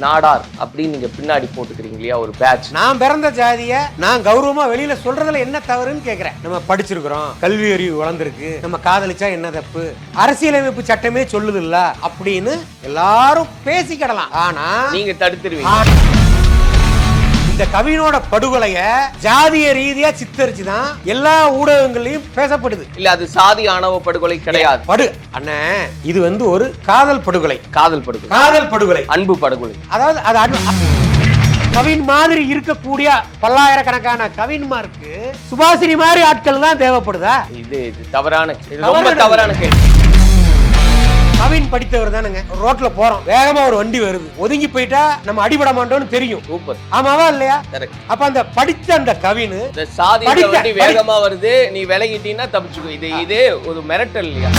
நாடார் அப்படின்னு நீங்க பின்னாடி போட்டுக்கிறீங்க இல்லையா ஒரு பேட்ச். நான் பிறந்த ஜாதியை நான் கௌரவமா வெளியில சொல்றதுல என்ன தவறுன்னு கேக்குறேன். நம்ம படிச்சிருக்கிறோம், கல்வி அறிவு வளர்ந்துருக்கு, நம்ம காதலிச்சா என்ன தப்பு, அரசியலமைப்பு சட்டமே சொல்லுது இல்ல அப்படின்னு எல்லாரும் பேசிக்கிடலாம். ஆனா நீங்க தடுத்துருவீங்க. இந்த கவினோட படுகொலைய ஜாதிய ரீதியா சித்தரிச்சுதான் எல்லா ஊடகங்களையும் பேசப்படுது. இல்ல அது சாதி ஆணவ படுகொலை கிடையாது. அண்ணே இது வந்து ஒரு காதல் படுகொலை. காதல் படுகொலை. காதல் படுகொலை, அன்பு படுகொலை. அதாவது அது கவின் மாதிரி இருக்கக்கூடிய பல்லாயிரக்கணக்கான கவின்மாருக்கு சுபாசினி மாதிரி ஆட்கள் தான் தேவைப்படுதா? இது தவறான, ரொம்ப தவறான கேள்வி. கவின் படித்தவர் தானுங்க. ரோட்ல போறோம், வேகமா ஒரு வண்டி வருது, ஒதுங்கி போயிட்டா நம்ம அடிபட மாட்டோம்னு தெரியும். சூப்பர். ஆமாவா இல்லையா? அப்ப அந்த படித்த அந்த கவின் சாதி வண்டி வேகமா வருது, நீ விலகிட்டீங்கன்னா தப்பிச்சுக்கோ. இது ஒரு மிரட்டல் இல்லையா?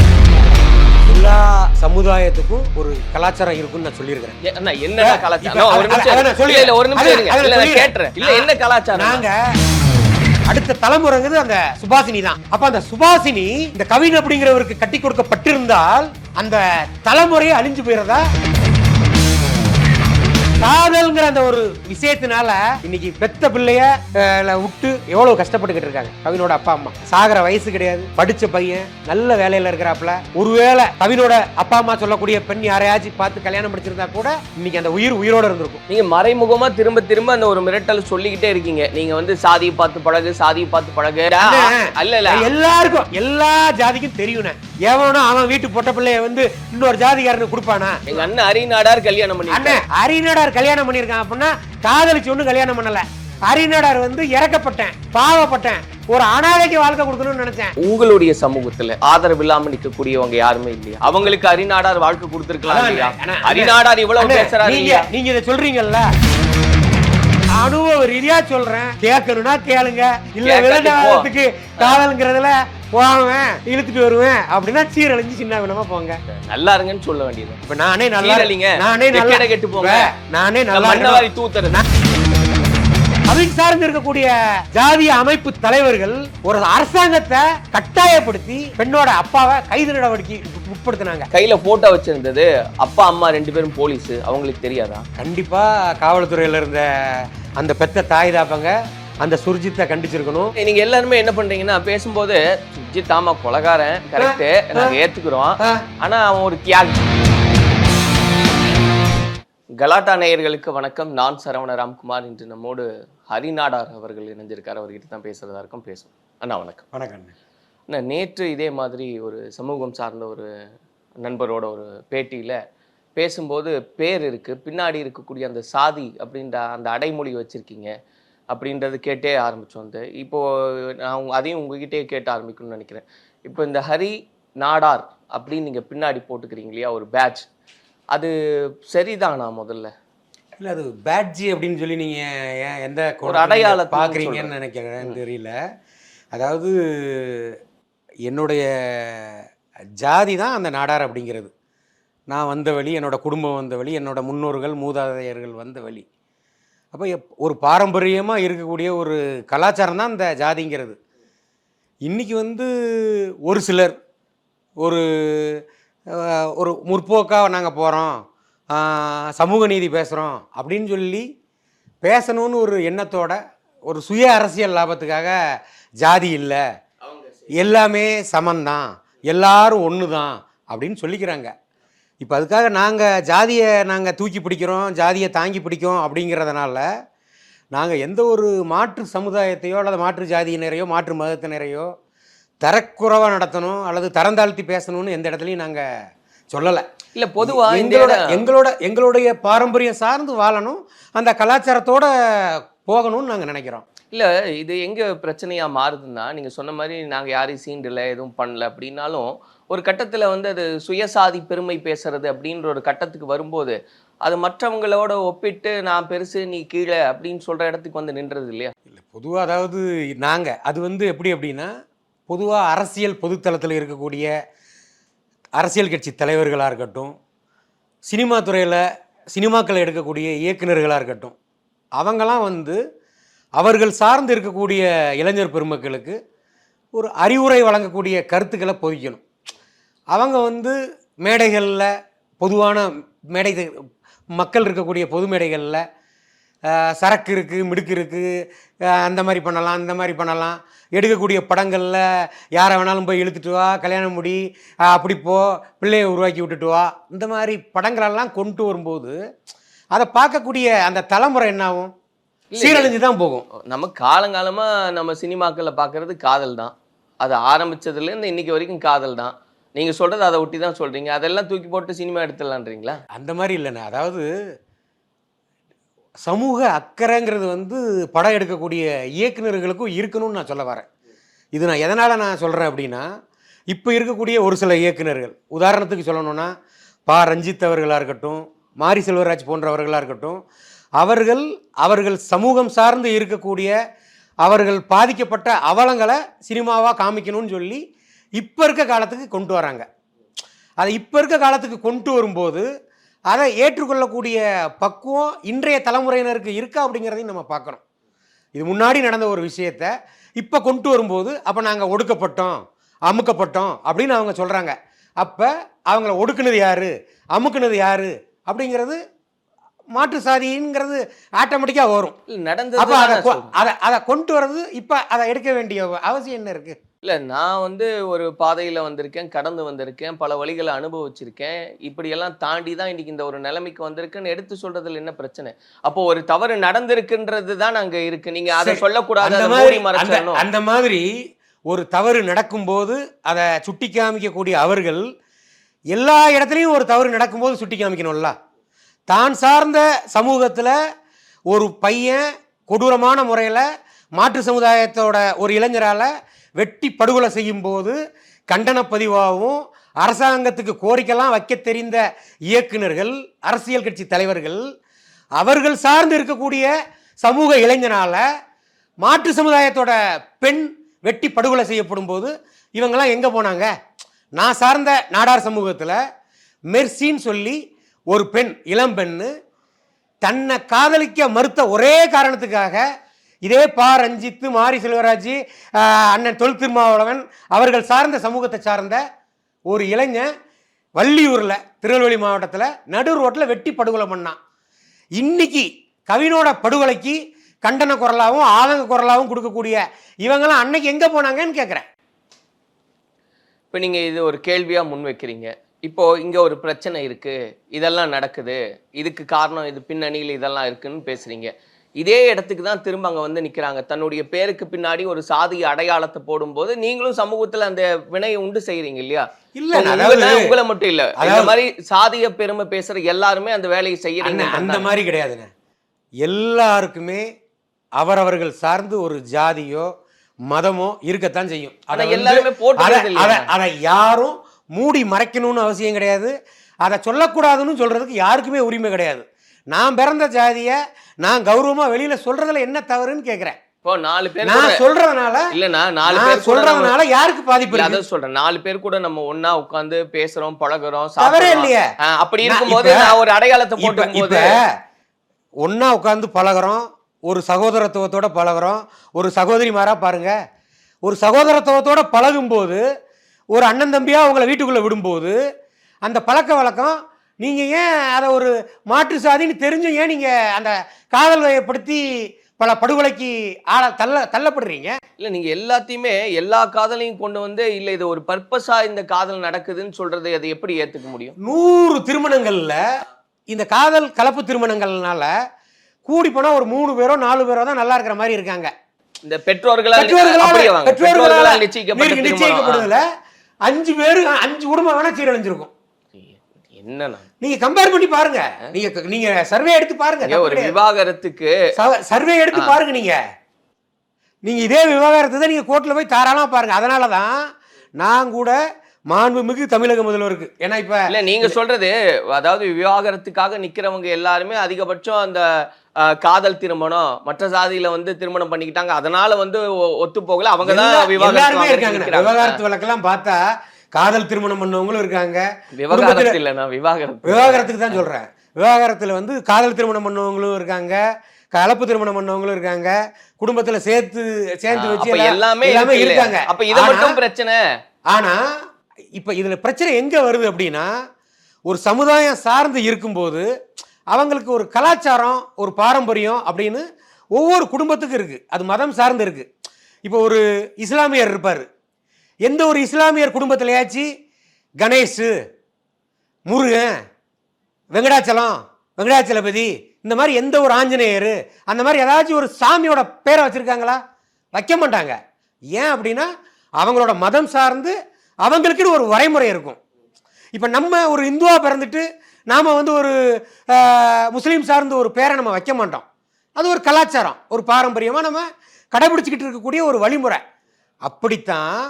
எல்லா சமுதாயத்துக்கும் ஒரு கலாச்சாரம் இருக்குன்னு நான் சொல்லியிருக்கிறேன். என்ன கலாச்சாரம்? ஒரு நிமிஷம் கேட்டுறேன். இல்ல என்ன கலாச்சாரம்? நாங்க அடுத்த தலைமுறைங்கிறது அந்த சுபாசினி தான். அப்ப அந்த சுபாசினி இந்த கவின் அப்படிங்கிறவருக்கு கட்டி கொடுக்கப்பட்டிருந்தால் அந்த தலைமுறையை அழிஞ்சு போயிடுறதா? காதல்ங்கிற அந்த ஒரு விஷயத்தினால இன்னைக்கு பெத்த பிள்ளைய விட்டு எவ்வளவு கஷ்டப்பட்டுக்கிட்டு இருக்காங்க. கவினோட அப்பா அம்மா சாகர வயசு கிடையாது, படிச்ச பையன் நல்ல வேலையில இருக்கிறாப்புல. ஒருவேளை கவினோட அப்பா அம்மா சொல்லக்கூடிய பெண் யாரையாச்சும் பார்த்து கல்யாணம் படிச்சிருந்தா கூட இன்னைக்கு அந்த உயிரோட இருந்திருக்கும். நீங்க மறைமுகமா திரும்ப திரும்ப அந்த ஒரு மிரட்டல் சொல்லிக்கிட்டே இருக்கீங்க. நீங்க வந்து சாதியை பார்த்து பழகு, சாதியை பார்த்து பழகு. இல்ல எல்லாருக்கும் எல்லா ஜாதிக்கும் தெரியும். எவனோ அவன் வீட்டு பொட்ட பிள்ளைய வந்து இன்னொரு ஜாதிகாரனுக்கு கொடுப்பானா? எங்க அண்ணன் அரிநாடார் கல்யாணம் பண்ணி அரிநாடார் கல்யாணம் பண்ணிருக்கான் அப்படின்னா காதலிச்சு ஒண்ணு கல்யாணம் பண்ணல. அரிநாடார் வந்து இறக்கப்பட்டேன், பாவப்பட்டேன், ஒரு அனாதைக்கு வாழ்க்கை கொடுக்கணும்னு நினைச்சேன். உங்களுடைய சமூகத்துல ஆதரவு இல்லாம நிக்கக்கூடியவங்க யாருமே இல்லையா? அவங்களுக்கு அரிநாடார் வாழ்க்கை கொடுத்திருக்கலாம் இல்லையா? அரிநாடார் இவ்வளவு பேசுறாரு. நீங்க இதை சொல்றீங்கல்ல, அனுபவ ரீதியா சொல்றேன். கேட்கணும்னா கேளுங்க. இல்ல விளையாட்டுக்கு காதல்ங்கிறதுல போவேன், இழுத்துட்டு வருவேன் அப்படின்னா சீரழிஞ்சு சின்ன வினமா போங்க. நல்லா இருங்கன்னு சொல்ல வேண்டியது. இப்ப நானே நல்லா இல்லைங்க, நானே நல்லா கெட்டு போங்க, நானே நல்லா மண்ணவாரி தூத்துறேன். அதுக்கு சார்ந்து இருக்கக்கூடிய ஜாதிய அமைப்பு தலைவர்கள் ஒரு அரசாங்கத்தை கட்டாயப்படுத்தி பெண்ணோட அப்பாவை கைது நடவடிக்கை உட்படுத்தினாங்க. கையில போட்டோ வச்சிருந்தது அப்பா அம்மா 2 பேரும் போலீஸ். அவங்களுக்கு தெரியாதா? கண்டிப்பா காவல்துறையில இருந்த அந்த பெத்த தாய் தாப்பங்க அந்த சுர்ஜித்தை கண்டிச்சிருக்கணும். நீங்க எல்லாருமே என்ன பண்றீங்கன்னா, பேசும்போது சுர்ஜித் ஆமா கொலகாரன் கரெக்ட், நாங்க ஏத்துக்கிறோம், ஆனா அவன் ஒரு தியாகி. கலாட்டா நேயர்களுக்கு வணக்கம். நான் சரவண ராம்குமார். இன்று நம்மோடு ஹரிநாடார் அவர்கள் இணைஞ்சிருக்காரு. அவர்கிட்ட தான் பேசுறதா இருக்கும். பேசுவோம். அண்ணா வணக்கம். வணக்கம் அண்ணா. நேற்று இதே மாதிரி ஒரு சமூகம் சார்ந்த ஒரு நண்பரோட ஒரு பேட்டியில பேசும்போது பேர் இருக்கு, பின்னாடி இருக்கக்கூடிய அந்த சாதி அப்படின்ற அந்த அடைமொழி வச்சிருக்கீங்க அப்படின்றது கேட்டே ஆரம்பிச்சோம். வந்து இப்போ நான் அதையும் உங்ககிட்டே கேட்டு ஆரம்பிக்கணும்னு நினைக்கிறேன். இப்போ இந்த ஹரி நாடார் அப்படின்னு நீங்க பின்னாடி போட்டுக்கிறீங்க இல்லையா ஒரு பேட்ச், அது சரிதானா? முதல்ல இல்லை, அது பேட்ஜி அப்படின்னு சொல்லி நீங்கள் எந்த ஒரு அடையாளத்தை பார்க்குறீங்கன்னு நினைக்கிறேன்னு தெரியல. அதாவது என்னுடைய ஜாதி தான் அந்த நாடார் அப்படிங்கிறது. நான் வந்த வழி, என்னோடய குடும்பம் வந்த வழி, என்னோட முன்னோர்கள் மூதாதையர்கள் வந்த வழி. அப்போ ஒரு பாரம்பரியமாக இருக்கக்கூடிய ஒரு கலாச்சாரம் தான் இந்த ஜாதிங்கிறது. இன்றைக்கி வந்து ஒரு சிலர் ஒரு ஒரு முற்போக்காக நாங்கள் போகிறோம், சமூக நீதி பேசுகிறோம் அப்படின்னு சொல்லி பேசணும்னு ஒரு எண்ணத்தோட ஒரு சுய அரசியல் லாபத்துக்காக ஜாதி இல்லை, எல்லாமே சமந்தான், எல்லாரும் ஒன்று தான் அப்படின்னு சொல்லிக்கிறாங்க. இப்போ அதுக்காக நாங்கள் ஜாதியை தூக்கி பிடிக்கிறோம், ஜாதியை தாங்கி பிடிக்கும் அப்படிங்கிறதுனால நாங்கள் எந்த ஒரு மாற்று சமுதாயத்தையோ அல்லது மாற்று ஜாதியினரையோ மாற்று மதத்தினரையோ தரக்குறைவாக நடத்தணும் அல்லது தரந்தாழ்த்தி பேசணும்னு எந்த இடத்துலையும் நாங்கள் சொல்லலை. இல்லை, பொதுவாக எங்களுடைய பாரம்பரியம் சார்ந்து வாழணும், அந்த கலாச்சாரத்தோடு போகணும்னு நாங்கள் நினைக்கிறோம். இல்லை, இது எங்கே பிரச்சனையாக மாறுதுன்னா, நீங்கள் சொன்ன மாதிரி நாங்கள் யாரையும் சீண்டலை எதுவும் பண்ணல அப்படின்னாலும் ஒரு கட்டத்தில் வந்து அது சுயசாதி பெருமை பேசுறது அப்படின்ற ஒரு கட்டத்துக்கு வரும்போது அது மற்றவங்களோட ஒப்பிட்டு நான் பெருசு நீ கீழே அப்படின்னு சொல்கிற இடத்துக்கு வந்து நின்றது இல்லையா? இல்லை, பொதுவாக அதாவது நாங்கள் அது வந்து அப்படின்னா பொதுவாக அரசியல் பொதுத்தளத்தில் இருக்கக்கூடிய அரசியல் கட்சி தலைவர்களாக இருக்கட்டும், சினிமா துறையில் சினிமாக்களை எடுக்கக்கூடிய இயக்குநர்களாக இருக்கட்டும், அவங்களாம் வந்து அவர்கள் சார்ந்து இருக்கக்கூடிய இளைஞர் பெருமக்களுக்கு ஒரு அறிவுரை வழங்கக்கூடிய கருத்துக்களை பொதிக்கணும். அவங்க வந்து மேடைகளில் பொதுவான மேடை மக்கள் இருக்கக்கூடிய பொது மேடைகளில் சரக்கு இருக்குது, மிடுக்கு இருக்குது, அந்த மாதிரி பண்ணலாம், இந்த மாதிரி பண்ணலாம், எடுக்கக்கூடிய படங்களில் யாரை வேணாலும் போய் இழுத்துட்டு வா, கல்யாணம் முடி, அப்படி போ, பிள்ளையை உருவாக்கி விட்டுட்டு வா, இந்த மாதிரி படங்களெல்லாம் கொண்டு வரும்போது அதை பார்க்கக்கூடிய அந்த தலைமுறை என்ன ஆகும்? சீரழிஞ்சு தான் போகும். நம்ம காலங்காலமாக நம்ம சினிமாக்களில் பார்க்குறது காதல் தான். அது ஆரம்பித்ததுலேருந்து இன்னைக்கு வரைக்கும் காதல் தான். நீங்கள் சொல்கிறது அதை ஒட்டி தான் சொல்கிறீங்க. அதெல்லாம் தூக்கி போட்டு சினிமா எடுத்துடலான்றீங்களா? அந்த மாதிரி இல்லைண்ணே. அதாவது சமூக அக்கறைங்கிறது வந்து படம் எடுக்கக்கூடிய இயக்குநர்களுக்கும் இருக்கணும்னு நான் சொல்ல வரேன். இது நான் எதனால் நான் சொல்கிறேன் அப்படின்னா, இப்போ இருக்கக்கூடிய ஒரு சில இயக்குநர்கள், உதாரணத்துக்கு சொல்லணும்னா பா. ரஞ்சித் அவர்களாக இருக்கட்டும், மாரி செல்வராஜ் போன்றவர்களாக இருக்கட்டும், அவர்கள் சமூகம் சார்ந்து இருக்கக்கூடிய அவர்கள் பாதிக்கப்பட்ட அவலங்களை சினிமாவாக காமிக்கணும்னு சொல்லி இப்போ இருக்க காலத்துக்கு கொண்டு வராங்க. அதை இப்போ இருக்க காலத்துக்கு கொண்டு வரும்போது அதை ஏற்றுக்கொள்ளக்கூடிய பக்குவம் இன்றைய தலைமுறையினருக்கு இருக்கா அப்படிங்கிறதையும் நம்ம பார்க்கணும். இது முன்னாடி நடந்த ஒரு விஷயத்தை இப்போ கொண்டு வரும்போது அப்போ நாங்கள் ஒடுக்கப்பட்டோம், அமுக்கப்பட்டோம் அப்படின்னு அவங்க சொல்கிறாங்க. அப்போ அவங்கள ஒடுக்குனது யார், அமுக்குனது யார் அப்படிங்கிறது மாற்று சாதிங்கிறது ஆட்டோமேட்டிக்காக வரும். நடந்தது. அப்போ அதை கொண்டு வர்றது இப்போ அதை எடுக்க வேண்டிய அவசியம் என்ன இருக்குது? இல்லை, நான் வந்து ஒரு பாதையில் வந்திருக்கேன், கடந்து வந்திருக்கேன், பல வழிகளை அனுபவிச்சிருக்கேன், இப்படியெல்லாம் தாண்டி தான் இன்னைக்கு இந்த ஒரு நிலைமைக்கு வந்திருக்குன்னு எடுத்து சொல்றதுல என்ன பிரச்சனை? அப்போ ஒரு தவறு நடந்திருக்குன்றது தான் அங்கே இருக்கு. நீங்க அதை சொல்லக்கூடாது, அந்த மாதிரி ஒரு தவறு நடக்கும்போது அதை சுட்டி காமிக்கக்கூடிய அவர்கள் எல்லா இடத்துலையும் ஒரு தவறு நடக்கும்போது சுட்டி காமிக்கணும்ல. தான் சார்ந்த சமூகத்தில் ஒரு பையன் கொடூரமான முறையில் மாற்று சமுதாயத்தோட ஒரு இளைஞரால் வெட்டி படுகொலை செய்யும் போது கண்டன பதிவாகவும் அரசாங்கத்துக்கு கோரிக்கைலாம் வைக்க தெரிந்த இயக்குநர்கள், அரசியல் கட்சி தலைவர்கள், அவர்கள் சார்ந்து இருக்கக்கூடிய சமூக இளைஞனால் மாற்று சமுதாயத்தோட பெண் வெட்டி படுகொலை செய்யப்படும் போது இவங்கெல்லாம் எங்கே போனாங்க? நான் சார்ந்த நாடார் சமூகத்தில் மெர்சின்னு சொல்லி ஒரு பெண், இளம் பெண்ணு, தன்னை காதலிக்க மறுத்த ஒரே காரணத்துக்காக இதே பா. ரஞ்சித், மாரி செல்வராஜ், அண்ணன் தொல் திருமாவளவன் அவர்கள் சார்ந்த சமூகத்தை சார்ந்த ஒரு இளைஞன் வள்ளியூரில், திருநெல்வேலி மாவட்டத்தில் நடு ரோட்டில் வெட்டி படுகொலை பண்ணான். இன்னைக்கு கவினோட படுகொலைக்கு கண்டன குரலாகவும் ஆதங்க குரலாகவும் கொடுக்கக்கூடிய இவங்கெல்லாம் அன்னைக்கு எங்கே போனாங்கன்னு கேட்குறேன். இப்போ நீங்கள் இது ஒரு கேள்வியாக முன் வைக்கிறீங்க. இப்போ இங்கே ஒரு பிரச்சனை இருக்குது, இதெல்லாம் நடக்குது, இதுக்கு காரணம் இது, பின்னணியில் இதெல்லாம் இருக்குன்னு பேசுகிறீங்க. இதே இடத்துக்கு தான் திரும்ப அங்கே வந்து நிற்கிறாங்க. தன்னுடைய பேருக்கு பின்னாடி ஒரு சாதி அடையாளத்தை போடும்போது நீங்களும் சமூகத்தில் அந்த வினையை உண்டு செய்கிறீங்க இல்லையா? உங்களை மட்டும் இல்லை, இந்த மாதிரி சாதிய பெருமை பேசுகிற எல்லாருமே அந்த வேலையை செய்யறீங்க. அந்த மாதிரி கிடையாதுண்ணே. எல்லாருக்குமே அவரவர்கள் சார்ந்து ஒரு ஜாதியோ மதமோ இருக்கத்தான் செய்யும். எல்லாருமே போட்டு அதை யாரும் மூடி மறைக்கணும்னு அவசியம் கிடையாது. அதை சொல்லக்கூடாதுன்னு சொல்றதுக்கு யாருக்குமே உரிமை கிடையாது. நான் பிறந்த ஜாதியை நான் கௌரவமா வெளியில சொல்றதுல என்ன தவறுன்னு கேட்கிறேன். இப்போ 4 பேர் நான் சொல்றதுனால இல்லனா 4 பேர் சொல்றதுனால யாருக்கு பாதிப்பு இல்லை? அத சொல்றேன். 4 பேர் கூட நம்ம ஒண்ணா உட்கார்ந்து பேசுறோம், பழகுறோம், தவறே இல்லையே. அப்படி இருக்கும்போது நான் ஒரு அடையாளத்தை போடும்போது ஒண்ணா உட்கார்ந்து பழகுறோம், ஒரு சகோதரத்துவத்தோட பழகுறோம், ஒரு சகோதரிமாரா பாருங்க. ஒரு சகோதரத்துவத்தோட பழகும்போது, ஒரு அண்ணன் தம்பியா உங்களை வீட்டுக்குள்ள விடும்போது அந்த பழக்க வழக்கம், நீங்க ஏன் அதை ஒரு மாற்று சாதின்னு தெரிஞ்சும் ஏன் நீங்க அந்த காதல் வயப்படுத்தி பல படுகொலைக்கு தள்ளப்படுறீங்க? இல்லை, நீங்கள் எல்லாத்தையுமே எல்லா காதலையும் கொண்டு வந்து இல்லை இது ஒரு பர்பஸாக இந்த காதல் நடக்குதுன்னு சொல்றது அதை எப்படி ஏற்றுக்க முடியும்? 100 திருமணங்கள்ல இந்த காதல் கலப்பு திருமணங்கள்னால கூடி போனா ஒரு 3 பேரோ 4 பேரோ தான் நல்லா இருக்கிற மாதிரி இருக்காங்க. இந்த பெற்றோர்களால் நிச்சயிக்கப்படுதுல 5 பேரு 5 குடும்பம் வேணா சீரழிஞ்சிருக்கும். என்னன்னா நீங்க கம்பேர் பண்ணி பாருங்க. நீங்க சர்வே எடுத்து பாருங்க. ஒரு விவாகரத்துக்கு சர்வே எடுத்து பாருங்க. நீங்க இதே விவாகரத்தை தான் நீங்க கோர்ட்ல போய் தாராளமா பாருங்க. அதனாலதான் நான் கூட மாண்புமிகு தமிழக முதல்வருக்கு, ஏன்னா இப்ப இல்ல நீங்க சொல்றது, அதாவது விவாகரத்துக்காக நிக்கிறவங்க எல்லாருமே அதிகபட்சம் அந்த காதல் திருமணம், மற்ற சாதியில வந்து திருமணம் பண்ணிக்கிட்டாங்க, அதனால வந்து ஒத்து போகல, அவங்க தான் விவாகரத்து வழக்கெல்லாம் பார்த்தா காதல் திருமணம் பண்ணவங்களும் இருக்காங்க. விவாகரத்து இல்ல, நான் விவாகரத்துக்கு தான் சொல்றேன். விவாகரத்துல வந்து காதல் திருமணம் பண்ணவங்களும் இருக்காங்க, கலப்பு திருமணம் பண்ணவங்களும் இருக்காங்க, குடும்பத்துல சேர்ந்து வச்சு எல்லாமே இருக்காங்க. அப்ப இத மட்டும் பிரச்சனை. ஆனா இப்ப இதுல பிரச்சனை எங்க வருது அப்படின்னா, ஒரு சமுதாயம் சார்ந்து இருக்கும்போது அவங்களுக்கு ஒரு கலாச்சாரம், ஒரு பாரம்பரியம் அப்படின்னு ஒவ்வொரு குடும்பத்துக்கும் இருக்குது. அது மதம் சார்ந்து இருக்குது. இப்போ ஒரு இஸ்லாமியர் இருப்பார். எந்த ஒரு இஸ்லாமியர் குடும்பத்திலையாச்சு கணேஷ், முருகன், வெங்கடாச்சலபதி, இந்த மாதிரி எந்த ஒரு ஆஞ்சநேயர், அந்த மாதிரி ஏதாச்சும் ஒரு சாமியோட பேரை வச்சுருக்காங்களா? வைக்க மாட்டாங்க. ஏன் அப்படின்னா அவங்களோட மதம் சார்ந்து அவங்களுக்குன்னு ஒரு வரைமுறை இருக்கும். இப்போ நம்ம ஒரு இந்துவாக பிறந்துட்டு நாம் வந்து ஒரு முஸ்லீம் சார்ந்த ஒரு பேரை நம்ம வைக்க மாட்டோம். அது ஒரு கலாச்சாரம், ஒரு பாரம்பரியமாக நம்ம கடைபிடிச்சிக்கிட்டு இருக்கக்கூடிய ஒரு வழிமுறை. அப்படித்தான்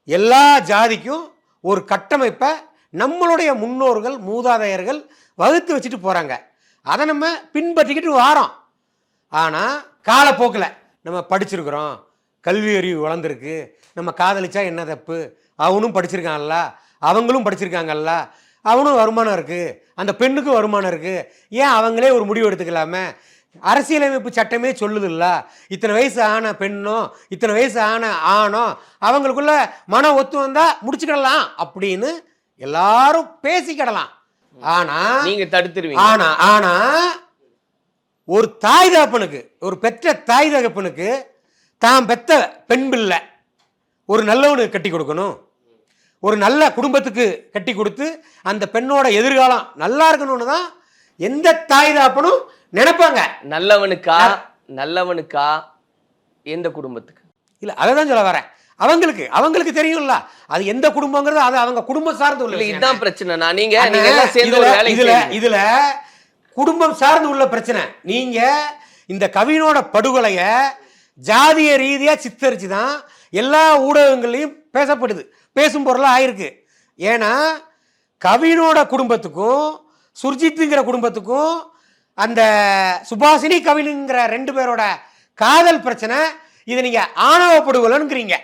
எல்லா ஜாதிக்கும் ஒரு கட்டமைப்பை நம்மளுடைய முன்னோர்கள், மூதாதையர்கள் வகுத்து வச்சுட்டு போகிறாங்க. அதை நம்ம பின்பற்றிக்கிட்டு வாரோம். ஆனால் காலப்போக்கில் நம்ம படிச்சிருக்கிறோம், கல்வி அறிவு வளர்ந்துருக்கு, நம்ம காதலிச்சா என்ன தப்பு, அவனும் படிச்சிருக்கான்ல, அவங்களும் படிச்சிருக்காங்கல்ல, அவனும் வருமானம் இருக்குது, அந்த பெண்ணுக்கும் வருமானம் இருக்குது, ஏன் அவங்களே ஒரு முடிவு எடுத்துக்கலாமே, அரசியலமைப்பு சட்டமே சொல்லுதில்ல, இத்தனை வயசு ஆன பெண்ணோ இத்தனை வயசு ஆன ஆணோ அவங்களுக்குள்ள மன ஒத்து வந்தா முடிச்சுக்கிடலாம் அப்படின்னு எல்லாரும் பேசிக்கிடலாம். ஆனா நீங்க தடுத்துருவீங்க. ஆனா ஒரு தாய் தகப்பனுக்கு, ஒரு பெற்ற தாய் தகப்பனுக்கு தான் பெத்த பெண் பிள்ளை ஒரு நல்லவனுக்கு கட்டி கொடுக்கணும், ஒரு நல்ல குடும்பத்துக்கு கட்டி கொடுத்து அந்த பெண்ணோட எதிர்காலம் நல்லா இருக்கணும்னு தான் எந்த தாய் தகப்பனும் நினைப்பாங்க. நல்லவனுக்கா எந்த குடும்பத்துக்கு இல்ல, அதை தான் சொல்ல வரேன். அவங்களுக்கு தெரியும்ல அது எந்த குடும்பங்கிறது, அது அவங்க குடும்பம் சார்ந்து உள்ள. இதுதான் பிரச்சனை. நீங்க எல்லாம் சேர்ந்து ஒரு வேலை இதுல குடும்பம் சார்ந்து உள்ள பிரச்சனை. நீங்க இந்த கவினோட படுகொலைய ஜாதிய ரீதியா சித்தரிச்சு தான் எல்லா ஊடகங்களையும் பேசப்படுது, பேசும் பொருளாக ஆயிருக்கு. ஏன்னா கவினோட குடும்பத்துக்கும் சுர்ஜித்துங்கிற குடும்பத்துக்கும் அந்த சுபாஷினி கவினுங்கிற 2 பேரோட காதல் பிரச்சனை. இதை நீங்க ஆணவ படுகொலைங்கிறீங்க.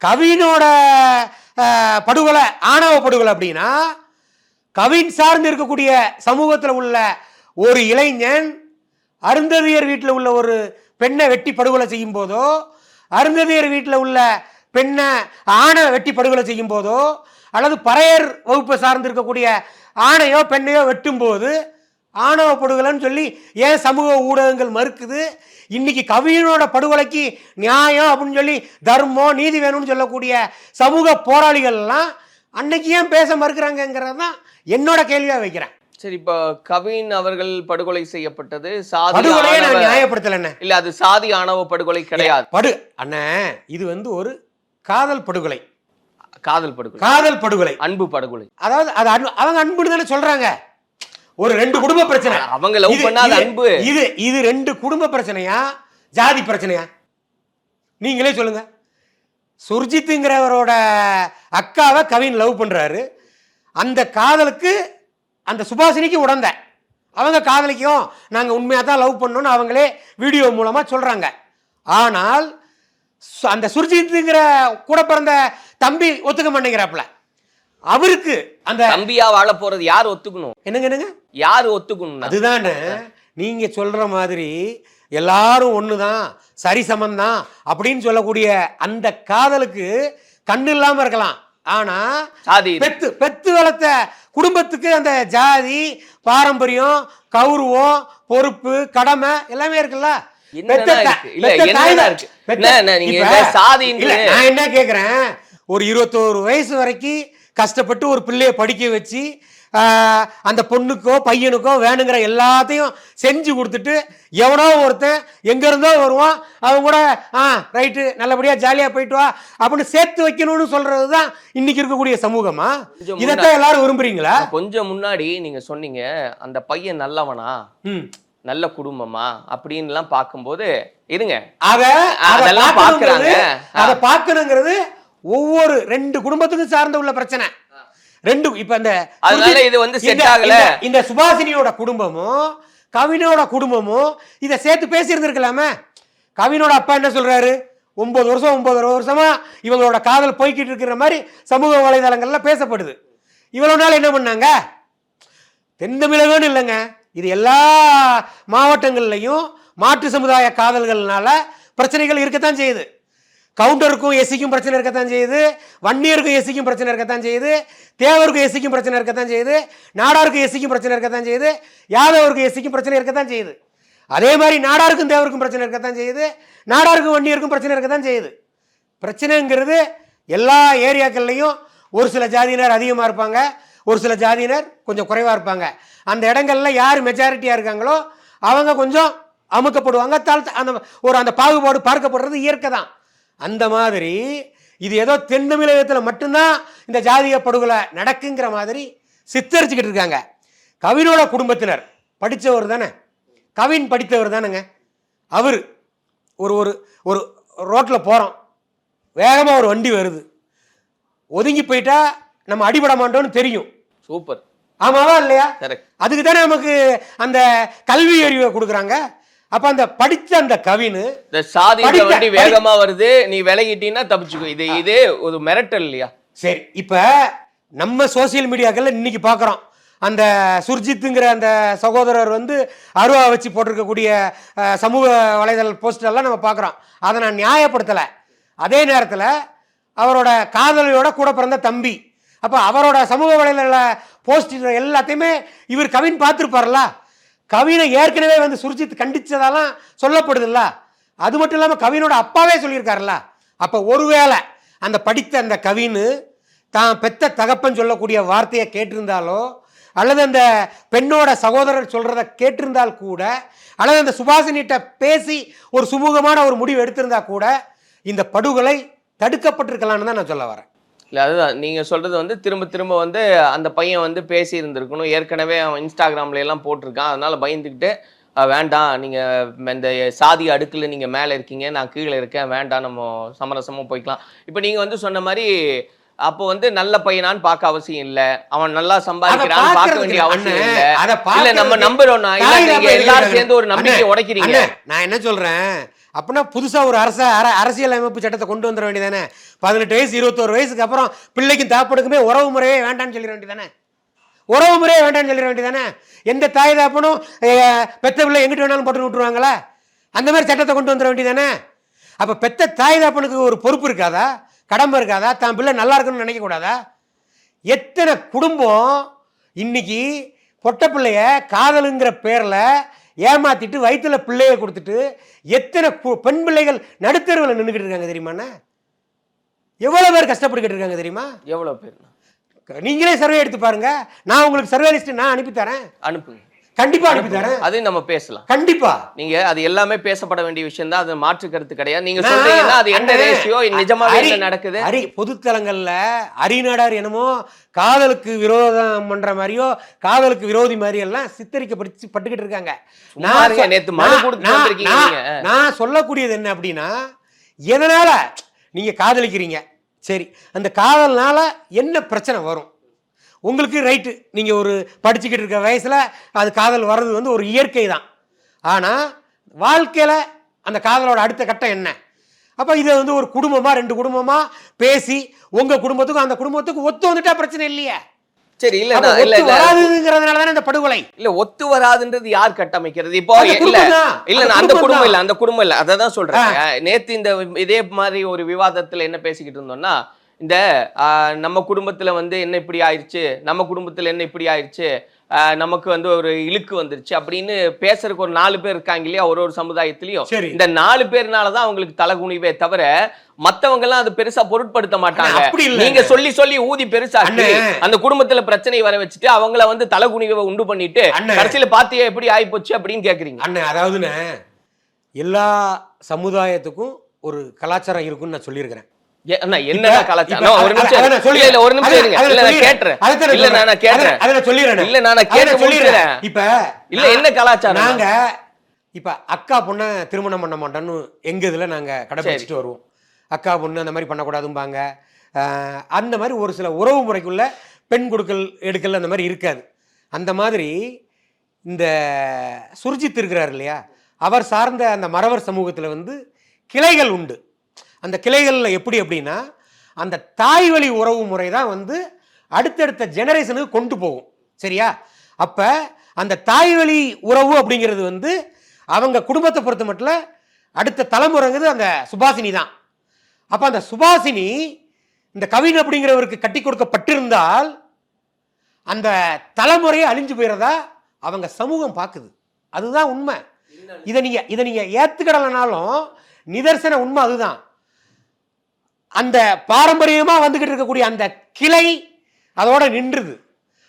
கவினோட படுகொலை ஆணவ படுகொலை அப்படின்னா கவின் சார்ந்து இருக்கக்கூடிய சமூகத்தில் உள்ள ஒரு இளைஞன் அருந்ததியர் வீட்டில் உள்ள ஒரு பெண்ணை வெட்டி படுகொலை செய்யும் போதோ, அருந்ததியர் வீட்டில் உள்ள பெண்ணை ஆணை வெட்டி படுகொலை செய்யும் போதோ, அல்லது பறையர் வகுப்பை சார்ந்து இருக்கக்கூடிய ஆணையோ பெண்ணையோ வெட்டும் போது ஆணவ படுகொலைன்னு சொல்லி ஏன் சமூக ஊடகங்கள் மறுக்குது? இன்னைக்கு கவினோட படுகொலைக்கு நியாயம் அப்படின்னு சொல்லி தர்மம் நீதி வேணும்னு சொல்லக்கூடிய சமூக போராளிகள்லாம் அன்னைக்கு ஏன் பேச மறுக்கிறாங்கிறது தான் என்னோட கேள்வியா வைக்கிறேன். சரி, இப்போ கவின் அவர்கள் படுகொலை செய்யப்பட்டது சாதி படுகொலையை நான் நியாயப்படுத்தல. இல்ல, அது சாதி ஆணவ படுகொலை கிடையாது. அண்ணே, இது வந்து ஒரு காதல் படுகொலை. காதல் படுகொலை, அன்பு படுகொலை. அதாவது அது அவங்க அன்புன்னு தானே சொல்றாங்க. ஒரு 2 குடும்ப பிரச்சனை, அவங்க லவ் பண்ணாத அன்பு. இது 2 குடும்ப பிரச்சனையா ஜாதி பிரச்சனையா? நீங்களே சொல்லுங்க. சுர்ஜித்துங்கிறவரோட அக்காவை கவின் லவ் பண்றாரு. அந்த காதலுக்கு அந்த சுபாஷினிக்கு உடந்த அவங்க காதலிக்கும் நாங்க உண்மையா தான் லவ் பண்ணோம்னு அவங்களே வீடியோ மூலமா சொல்றாங்க. ஆனால் அந்த சுர்ஜித்துங்கிற கூட பிறந்த தம்பி ஒத்துக்க மாட்டேங்கிறாப்புல. அவருக்கு அந்த தம்பியா வாழ போறது யார் ஒத்துக்கணும்? என்னங்க யாரு ஒத்துக்கணும்? அதுதானே நீங்க சொல்ற மாதிரி எல்லாரும் ஒண்ணுதான், சரிசமந்தான் அப்படின்னு சொல்லக்கூடிய அந்த காதலுக்கு கண்ணு இல்லாம இருக்கலாம். ஆனா பெத்து வளர்த்த குடும்பத்துக்கு அந்த ஜாதி, பாரம்பரியம், கௌரவம், பொறுப்பு, கடமை எல்லாமே இருக்குல்ல. நான் என்ன கேக்குறேன், ஒரு 21 வயசு வரைக்கும் கஷ்டப்பட்டு ஒரு பிள்ளைய படிக்க வச்சு அந்த பொண்ணுக்கோ பையனுக்கோ வேணுங்கிற எல்லாத்தையும் செஞ்சு கொடுத்துட்டு எவனோ ஒருத்தன் எங்க இருந்தோ வருவான், அவன் கூட ரைட்டு நல்லபடியா ஜாலியா போயிட்டு வா அப்படின்னு சேர்த்து வைக்கணும்னு சொல்றதுதான் இன்னைக்கு இருக்கக்கூடிய சமூகமா? இதைத்தான் எல்லாரும் விரும்புறீங்களா? கொஞ்சம் முன்னாடி நீங்க சொன்னீங்க அந்த பையன் நல்லவனா, நல்ல குடும்பமா அப்படின்னு எல்லாம் பார்க்கும்போது இருங்க, அதெல்லாம் பாக்குறாங்க. அதை பார்க்கணுங்கிறது ஒவ்வொரு 2 குடும்பத்துக்கும் சார்ந்த உள்ள பிரச்சனை. 2 இப்ப இந்த சுபாஷினியோட குடும்பமும் கவினோட குடும்பமும் இதை சேர்த்து பேசி இருந்திருக்கலாமே. கவினோட அப்பா என்ன சொல்றாரு, 9 வருஷமா இவங்களோட காதல் போய்கிட்டு இருக்கிற மாதிரி சமூக வலைதளங்கள்ல பேசப்படுது. இவ்வளவு நாள் என்ன பண்ணாங்க? தென் தமிழகம்னு இல்லைங்க, இது எல்லா மாவட்டங்கள்லையும் மாற்று சமுதாய காதல்கள்னால பிரச்சனைகள் இருக்கத்தான் செய்யுது. கவுண்டருக்கும் எஸ்சிக்கும் பிரச்சனை இருக்கத்தான் செய்யுது, வன்னியருக்கும் எஸ்சிக்கும் பிரச்சனை இருக்கத்தான் செய்யுது, தேவருக்கும் எஸ்சிக்கும் பிரச்சனை இருக்கத்தான் செய்யுது, நாடாருக்கும் எஸ்சிக்கும் பிரச்சனை இருக்கத்தான் செய்யுது, யாதவருக்கும் எஸ்சிக்கும் பிரச்சனை இருக்கத்தான் செய்யுது. அதே மாதிரி நாடாருக்கும் தேவருக்கும் பிரச்சனை இருக்கத்தான் செய்யுது, நாடாருக்கும் வன்னியருக்கும் பிரச்சனை இருக்கத்தான் செய்யுது. பிரச்சனைங்கிறது எல்லா ஏரியாக்கள்லையும் ஒரு சில ஜாதியினர் அதிகமாக இருப்பாங்க, ஒரு சில ஜாதியினர் கொஞ்சம் குறைவாக இருப்பாங்க. அந்த இடங்கள்ல யார் மெஜாரிட்டியாக இருக்காங்களோ அவங்க கொஞ்சம் அமுக்கப்படுவாங்க. அந்த பாகுபாடு பார்க்கப்படுறது இயற்கை தான். அந்த மாதிரி இது ஏதோ தென் தமிழகத்தில் மட்டும்தான் இந்த ஜாதிய படுகொலை நடக்குங்கிற மாதிரி சித்தரிச்சுக்கிட்டு இருக்காங்க. கவினோட குடும்பத்தினர் படித்தவர் தானே, கவின் படித்தவர் தானேங்க. அவர் ஒரு ஒரு ஒரு ரோட்டில் போகிறோம், வேகமாக ஒரு வண்டி வருது, ஒதுங்கி போயிட்டா நம்ம அடிபட மாட்டோம்னு தெரியும். சூப்பர். ஆமாவா இல்லையா? அதுக்கு தானே நமக்கு அந்த கல்வி அறிவை கொடுக்குறாங்க. அப்ப அந்த படிச்ச அந்த கவின் சாதி வண்டி வேகமா வருது, நீ விலகிட்டீங்கன்னா தப்பிச்சுக்கோ, இதே ஒரு மிரட்டல் இல்லையா? சரி, இப்ப நம்ம சோசியல் மீடியாக்கள்ல இன்னைக்கு பாக்குறோம், அந்த சுர்ஜித்துங்கிற அந்த சகோதரர் வந்து அருவா வச்சு போட்டிருக்கக்கூடிய சமூக வலைதள போஸ்டர் எல்லாம் நம்ம பார்க்குறோம். அதை நான் நியாயப்படுத்தலை. அதே நேரத்தில் அவரோட காதலியோட கூட பிறந்த தம்பி, அப்போ அவரோட சமூக வலைதள போஸ்டர் எல்லாத்தையுமே இவர் கவின் பார்த்துருப்பார்ல. கவினை ஏற்கனவே வந்து சுர்ஜித் கண்டிச்சதெல்லாம் சொல்லப்படுதுல்ல. அது மட்டும் இல்லாமல் கவினோட அப்பாவே சொல்லியிருக்காருல்ல. அப்போ ஒருவேளை அந்த படித்த அந்த கவின் தான் பெத்த தகப்பன் சொல்லக்கூடிய வார்த்தையை கேட்டிருந்தாலோ, அல்லது அந்த பெண்ணோட சகோதரர் சொல்றத கேட்டிருந்தால் கூட, அல்லது அந்த சுபாஷினிட்ட பேசி ஒரு சுமூகமான ஒரு முடிவு எடுத்திருந்தா கூட இந்த படுகொலை தடுக்கப்பட்டிருக்கலாம்னு தான் நான் சொல்ல வரேன். இல்லை, அதுதான் நீங்கள் சொல்கிறது வந்து திரும்ப திரும்ப வந்து அந்த பையன் வந்து பேசி இருந்திருக்கணும். ஏற்கனவே அவன் இன்ஸ்டாகிராம்ல எல்லாம் போட்டிருக்கான். அதனால் பயந்துக்கிட்டு வேண்டாம், நீங்கள் இந்த சாதி அடுக்கில் நீங்கள் மேலே இருக்கீங்க, நான் கீழே இருக்கேன், வேண்டாம், நம்ம சமரசமாக போய்க்கலாம். இப்போ நீங்கள் வந்து சொன்ன மாதிரி அப்போ வந்து நல்ல பையனான்னு பார்க்க அவசியம் இல்லை, அவன் நல்லா சம்பாதிக்கிறான்னு பார்க்க வேண்டிய அவசியம் இல்லை. இல்ல நம்ம நம்புறோம்னா நீங்க எல்லாரும் சேர்ந்து ஒரு நம்பிக்கை உடைக்கிறீங்க. நான் என்ன சொல்றேன் அப்படின்னா, புதுசா ஒரு அரசியல் அமைப்பு சட்டத்தை கொண்டு வந்துட வேண்டியதானே. 18 வயசு 21 வயசுக்கு அப்புறம் பிள்ளைக்கும் தாப்பனுக்குமே உறவு முறையே வேண்டான்னு சொல்லிட வேண்டியதானே. உறவு முறையே வேண்டான்னு சொல்லிட வேண்டியதானே. எந்த தாய் தாப்பனும் பெத்த பிள்ளை எங்கிட்டு வேணாலும் போட்டு விட்டுருவாங்களா? அந்த மாதிரி சட்டத்தை கொண்டு வந்துட வேண்டியதானே. அப்ப பெத்த தாய் தாப்பனுக்கு ஒரு பொறுப்பு இருக்காதா, கடமை இருக்காதா? தான் பிள்ளை நல்லா இருக்கணும்னு நினைக்க கூடாதா? எத்தனை குடும்பம் இன்னைக்கு பொட்ட பிள்ளைய காதலுங்கிற பேர்ல ஏமாத்திட்டு வயிற்றுல பிள்ளைய கொடுத்துட்டு எத்தனை பெண் பிள்ளைகள் நடுத்தருவில் நின்றுக்கிட்டு இருக்காங்க தெரியுமா? எவ்வளவு பேர் கஷ்டப்பட்டுக்கிட்டு இருக்காங்க தெரியுமா? எவ்வளவு பேர்? நீங்களே சர்வே எடுத்து பாருங்க. நான் உங்களுக்கு சர்வே லிஸ்ட் நான் அனுப்பி தரேன். அனுப்புங்க, கண்டிப்பா அனுப்பி தரேன். அதையும் நம்ம பேசலாம். கண்டிப்பா நீங்க அது எல்லாமே பேசப்பட வேண்டிய விஷயம் தான், அது மாற்று கருத்து கிடையாது. நீங்க சொல்றீங்கன்னா அது என்ன ரேஷியோ, நிஜமாவே என்ன நடக்குது? பொதுத்தலங்கள்ல அரிநாடார் என்னமோ காதலுக்கு விரோதம் பண்ற மாதிரியோ காதலுக்கு விரோதி மாதிரி எல்லாம் சித்தரிக்கப்பட்டுக்கிட்டு இருக்காங்க. நான் சொல்லக்கூடியது என்ன அப்படின்னா, எதனால நீங்க காதலிக்கிறீங்க, சரி, அந்த காதல்னால என்ன பிரச்சனை வரும் உங்களுக்கு? ரைட்டு, நீங்கள் ஒரு படிச்சுக்கிட்டு இருக்க வயசில் அது காதல் வர்றது வந்து ஒரு இயற்கை தான். ஆனால் வாழ்க்கையில் அந்த காதலோட அடுத்த கட்டம் என்ன? அப்போ இதை வந்து ஒரு குடும்பமாக 2 குடும்பமாக பேசி உங்கள் குடும்பத்துக்கும் அந்த குடும்பத்துக்கும் ஒத்து வந்துட்டா பிரச்சனை இல்லையே. சரி, இல்ல வராதுங்கிறதுனால தானே இந்த படுகொலை. இல்ல, ஒத்து வராதுன்றது யார் கட்டமைக்கிறது? இப்போ இல்ல அந்த குடும்பம் இல்ல, அந்த குடும்பம் இல்ல, அதை தான் சொல்றேன். நேத்து இந்த இதே மாதிரி ஒரு விவாதத்துல என்ன பேசிக்கிட்டு இருந்தோம்னா, இந்த நம்ம குடும்பத்துல வந்து என்ன இப்படி ஆயிடுச்சு, நம்ம குடும்பத்துல என்ன இப்படி ஆயிடுச்சு, நமக்கு வந்து ஒரு இழுக்கு வந்துருச்சு அப்படின்னு பேசுறதுக்கு ஒரு 4 பேர் இருக்காங்க இல்லையா, ஒரு சமுதாயத்திலயும். இந்த 4 பேர்னாலதான் அவங்களுக்கு தலைகுனிவே தவிர மத்தவங்க எல்லாம் அது பெருசா பொருட்படுத்த மாட்டாங்க. நீங்க சொல்லி சொல்லி ஊதி பெருசாக்கி அந்த குடும்பத்துல பிரச்சனை வர வச்சுட்டு அவங்கள வந்து தலைகுனிவை உண்டு பண்ணிட்டு கடைசியில பாத்தியா எப்படி ஆயிப்போச்சு அப்படின்னு கேக்குறீங்க. அதாவதுன்னு எல்லா சமுதாயத்துக்கும் ஒரு கலாச்சாரம் இருக்குன்னு நான் சொல்லியிருக்கிறேன். என்ன கலாச்சாரம்? ஒரு நிமிஷம் இருங்க. இல்ல நான் கேட்றேன். இல்ல நான் கேட்றேன். இல்ல நான் கேட்க சொல்லிடுறேன். இப்ப இல்ல என்ன கலாச்சாரம்? நாங்க இப்ப அக்கா பொண்ண திருமணம் பண்ண மாட்டோம்னு எங்க இதுல நாங்க கடைபிடிச்சிட்டு வருவோம். அக்கா பொண்ணு அந்த மாதிரி பண்ணக்கூடாதும்பாங்க. அந்த மாதிரி ஒரு சில உறவு முறைக்குள்ள பெண் கொடுக்கல் எடுக்கல் அந்த மாதிரி இருக்காது. அந்த மாதிரி இந்த சுர்ஜித் இருக்கிறார் இல்லையா, அவர் சார்ந்த அந்த மறவர் சமூகத்துல வந்து கிளைகள் உண்டு. அந்த கிளைகளில் எப்படி அப்படின்னா, அந்த தாய் வழி உறவு முறை தான் வந்து அடுத்தடுத்த ஜெனரேஷனுக்கு கொண்டு போகும். சரியா? அப்போ அந்த தாய் வழி உறவு அப்படிங்கிறது வந்து அவங்க குடும்பத்தை பொறுத்த மட்டும் அடுத்த தலைமுறைங்கிறது அந்த சுபாஷினி தான். அப்ப அந்த சுபாசினி இந்த கவின் அப்படிங்கிறவருக்கு கட்டி கொடுக்கப்பட்டிருந்தால் அந்த தலைமுறையை அழிஞ்சு போயிறதா அவங்க சமூகம் பார்க்குது. அதுதான் உண்மை. இதை நீங்க ஏத்துக்கிடலனாலும் நிதர்சன உண்மை அதுதான். அந்த பாரம்பரியமா வந்துகிட்டு இருக்கக்கூடிய அந்த கிளை அதோட நின்றுது.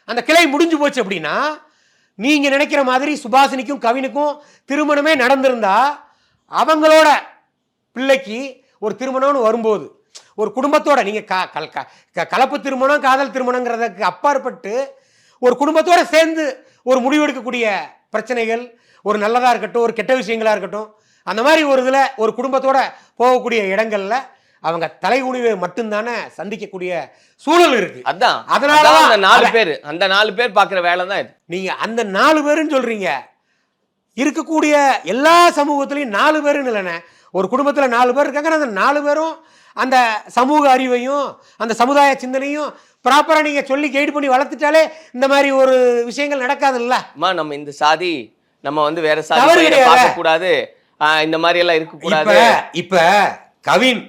அந்த கிளை முடிஞ்சு போச்சு அப்படின்னா நீங்க நினைக்கிற மாதிரி சுபாசினிக்கும் கவினுக்கும் திருமணமே நடந்திருந்தா அவங்களோட பிள்ளைக்கு ஒரு திருமணம்னு வரும்போது ஒரு குடும்பத்தோட நீங்க கலப்பு திருமணம் காதல் திருமணங்கிறதுக்கு அப்பாற்பட்டு ஒரு குடும்பத்தோட சேர்ந்து ஒரு முடிவெடுக்கக்கூடிய பிரச்சனைகள், ஒரு நல்லதா இருக்கட்டும், ஒரு கெட்ட விஷயங்களா இருக்கட்டும், அந்த மாதிரி ஒரு இதுல ஒரு குடும்பத்தோட போகக்கூடிய இடங்கள்ல அவங்க தலைகுனிவை மட்டும்தானே சந்திக்கக்கூடிய சூழல் இருக்கு. அதான் அதனால அந்த 4 பேர் பாக்குற வேலை தான் இது. நீங்க அந்த 4 பேருன்னு சொல்றீங்க. இருக்கக்கூடிய எல்லா சமூகத்திலையும் 4 பேருன்னு இல்லைண்ணே, ஒரு குடும்பத்துல 4 பேர் இருக்காங்க. அந்த 4 பேரும் அந்த சமூக அறிவையும் அந்த சமுதாய சிந்தனையும் ப்ராப்பரா நீங்க சொல்லி கைடு பண்ணி வளர்த்துட்டாலே இந்த மாதிரி ஒரு விஷயங்கள் நடக்காது இல்ல. நம்ம இந்த சாதி நம்ம வேற சாதி பார்க்க கூடாது, இந்த மாதிரி எல்லாம் இருக்க கூடாது. இப்ப கவின்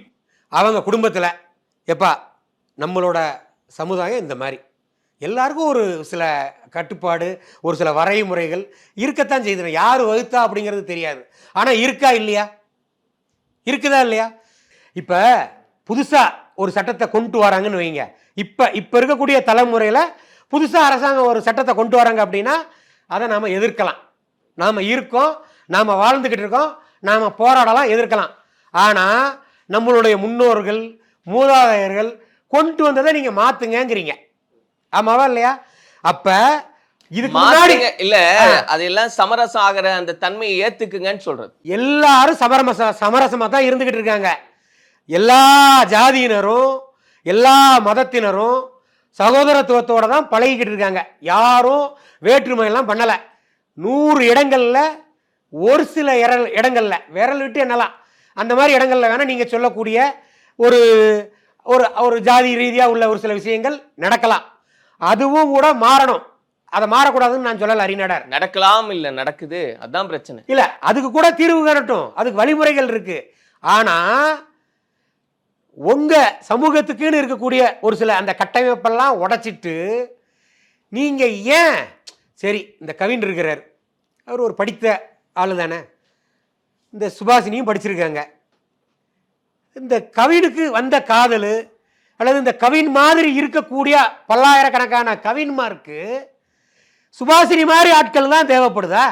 அவங்க குடும்பத்துல எப்பா நம்மளோட சமுதாயம் இந்த மாதிரி எல்லாருக்கும் ஒரு சில கட்டுப்பாடு, ஒரு சில வரைமுறைகள் இருக்கத்தான் செய்து. யாரு வகுத்தா அப்படிங்கிறது தெரியாது. ஆனா இருக்கா இல்லையா? இருக்குதா இல்லையா? இப்ப புதுசா ஒரு சட்டத்தை கொண்டு வராங்கன்னு வைங்க. இப்ப இருக்கக்கூடிய தலைமுறையில புதுசா அரசாங்கம் ஒரு சட்டத்தை கொண்டு வராங்க அப்படின்னா அதை நாம எதிர்க்கலாம். நாம இருக்கோம், நாம வாழ்ந்துகிட்டு இருக்கோம், நாம போராடலாம், எதிர்க்கலாம். ஆனா நம்மளுடைய முன்னோர்கள் மூதாதையர்கள் கொண்டு வந்ததை நீங்க மாத்துங்கிறீங்க. ஆமாவா இல்லையா? அப்ப இதுக்கு முன்னாடி இல்ல அதெல்லாம் சமரசம் ஆகிற அந்த தன்மையை ஏத்துக்குங்கன்னு சொல்றது. எல்லாரும் சமரசமா தான் இருந்துகிட்டு இருக்காங்க. எல்லா ஜாதியினரும் எல்லா மதத்தினரும் சகோதரத்துவத்தோட தான் பழகிக்கிட்டு இருக்காங்க. யாரும் வேற்றுமை எல்லாம் பண்ணல. 100 இடங்கள்ல ஒரு சில இடங்கள்ல விரல் விட்டு என்னலாம் அந்த மாதிரி இடங்கள்ல வேணா நீங்க சொல்லக்கூடிய ஒரு ஒரு ஜாதி ரீதியா உள்ள ஒரு சில விஷயங்கள் நடக்கலாம். அதுவும் கூட மாறணும். அதை மாறக்கூடாதுன்னு நான் சொல்லல. அறிஞர் நடக்கலாம் இல்ல நடக்குது, அதான் பிரச்சனை இல்ல. அதுக்கு கூட தீர்வு காணட்டும், அதுக்கு வழிமுறைகள் இருக்கு. ஆனா உங்க சமூகத்துக்குன்னு இருக்கக்கூடிய ஒரு சில அந்த கட்டமைப்பெல்லாம் உடைச்சிட்டு நீங்க ஏன் சரி இந்த கவின் இருக்கிறார், அவர் ஒரு படித்த ஆளு தானே, இந்த சுபாசினியும் படிச்சிருக்காங்க, இந்த கவினுக்கு வந்த காதல் அல்லது இந்த கவின் மாதிரி இருக்கக்கூடிய பல்லாயிரக்கணக்கான கவின்மாருக்கு சுபாசினி மாதிரி ஆட்கள் தான் தேவைப்படுதா?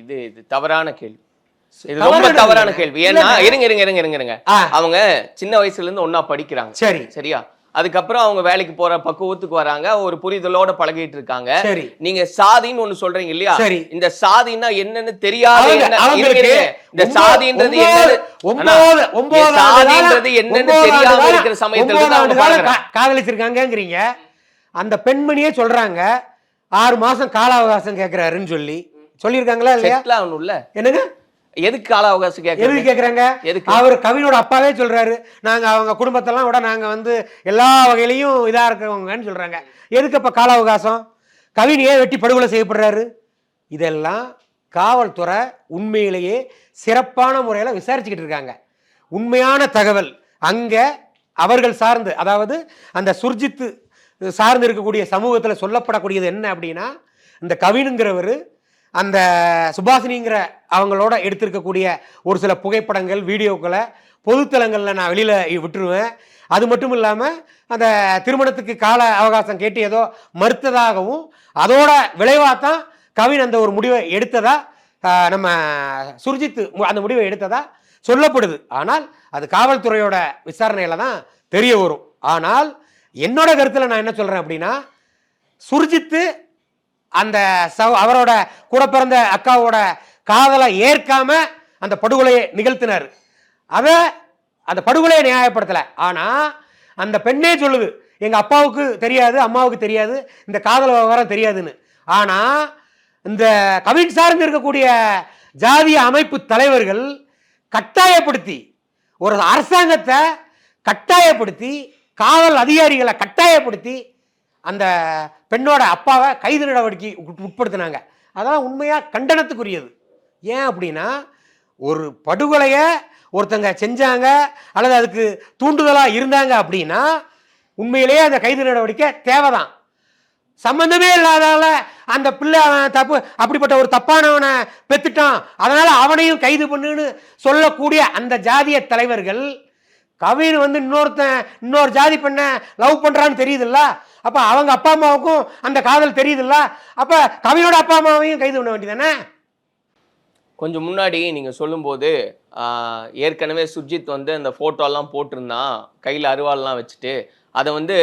இது தவறான கேள்வி. இது ரொம்ப தவறான கேள்வி. ஏன்னா இருங்க அவங்க சின்ன வயசுல இருந்து ஒன்னா படிக்கிறாங்க. சரி சரியா? அதுக்கப்புறம் அவங்க வேலைக்கு போற பக்குவத்துக்கு வராங்க, ஒரு புரிதலோட பழகிட்டு இருக்காங்க. நீங்க சாதின்னு ஒண்ணு சொல்றீங்க இல்லையா? இந்த சாதின்னா என்னன்னு தெரியாது. இந்த சாதின்றது என்னன்னு தெரியாம இருக்கிற சமயத்துல காதலிச்சிருக்காங்கிறீங்க. அந்த பெண்மணியே சொல்றாங்க 6 மாசம் கால அவகாசம் கேட்கிறாருன்னு சொல்லியிருக்காங்களா இல்லையா? என்னங்க எதுக்கு கால அவகாசம் கேக்குறாங்க? அவர் கவினோட அப்பாவே சொல்றாரு, நாங்க அவங்க குடும்பத்தெல்லாம் விட நாங்க எல்லா வகையிலையும் இதா இருக்கவங்கன்னு சொல்றாங்க. எதுக்கு அப்ப கால அவகாசம்? கவின் ஏன் வெட்டி படுகொலை செய்யப்படுறாரு? இதெல்லாம் காவல்துறை உண்மையிலேயே சிறப்பான முறையில விசாரிச்சுக்கிட்டு இருக்காங்க. உண்மையான தகவல் அங்க அவர்கள் சார்ந்து, அதாவது அந்த சுர்ஜித் சார்ந்து இருக்கக்கூடிய சமூகத்துல சொல்லப்படக்கூடியது என்ன அப்படின்னா, இந்த கவினுங்கிறவர் அந்த சுபாசினிங்கிற அவங்களோட எடுத்திருக்கக்கூடிய ஒரு சில புகைப்படங்கள் வீடியோக்களை பொதுத்தலங்களில் நான் வெளியில் விட்டுருவேன். அது மட்டும் இல்லாமல் அந்த திருமணத்துக்கு கால அவகாசம் கேட்டு ஏதோ மறுத்ததாகவும் அதோட விளைவாக தான் கவின் அந்த ஒரு முடிவை எடுத்ததா நம்ம சுர்ஜித் அந்த முடிவை எடுத்ததா சொல்லப்படுது. ஆனால் அது காவல்துறையோட விசாரணையில் தான் தெரிய வரும். ஆனால் என்னோட கருத்தில் நான் என்ன சொல்கிறேன் அப்படின்னா, சுர்ஜித்து அந்த அவரோட கூட பிறந்த அக்காவோட காதலை ஏற்காம அந்த படுகொலையை நிகழ்த்தினார். அந்த படுகொலையை நியாயப்படுத்தல. ஆனா அந்த பெண்ணே சொல்லுது, எங்க அப்பாவுக்கு தெரியாது, அம்மாவுக்கு தெரியாது, இந்த காதல் விவகாரம் தெரியாதுன்னு. ஆனா இந்த கவின் சார்ந்து இருக்கக்கூடிய ஜாதிய அமைப்பு தலைவர்கள் கட்டாயப்படுத்தி, ஒரு அரசாங்கத்தை கட்டாயப்படுத்தி, காவல் அதிகாரிகளை கட்டாயப்படுத்தி அந்த பெண்ணோட அப்பாவை கைது நடவடிக்கை உட்படுத்தினாங்க. அதான் உண்மையா கண்டனத்துக்குரியது. ஏன் அப்படின்னா, ஒரு படுகொலைய ஒருத்தங்க செஞ்சாங்க அல்லது அதுக்கு தூண்டுதலா இருந்தாங்க அப்படின்னா உண்மையிலேயே அந்த கைது நடவடிக்கை தேவைதான். சம்பந்தமே இல்லாதால அந்த பிள்ளை அவன் தப்பு அப்படிப்பட்ட ஒரு தப்பானவனை பெத்துட்டான் அதனால அவனையும் கைது பண்ணுன்னு சொல்லக்கூடிய அந்த ஜாதிய தலைவர்கள் கவின் வந்து இன்னொரு ஜாதி பெண்ண லவ் பண்றான்னு தெரியுதுல்ல, அப்ப அவங்க அப்பா அம்மாவுக்கும் அந்த காதல் தெரியுதுல்ல, அப்ப கவினோட அப்பா அம்மாவையும் கைது பண்ண வேண்டியதானே. கொஞ்சம் முன்னாடி நீங்க சொல்லும்போது ஏற்கனவே சுர்ஜித் வந்து அந்த போட்டோலாம் போட்டிருந்தான் கையில் அருவாள்லாம் வச்சுட்டு, அதை வந்து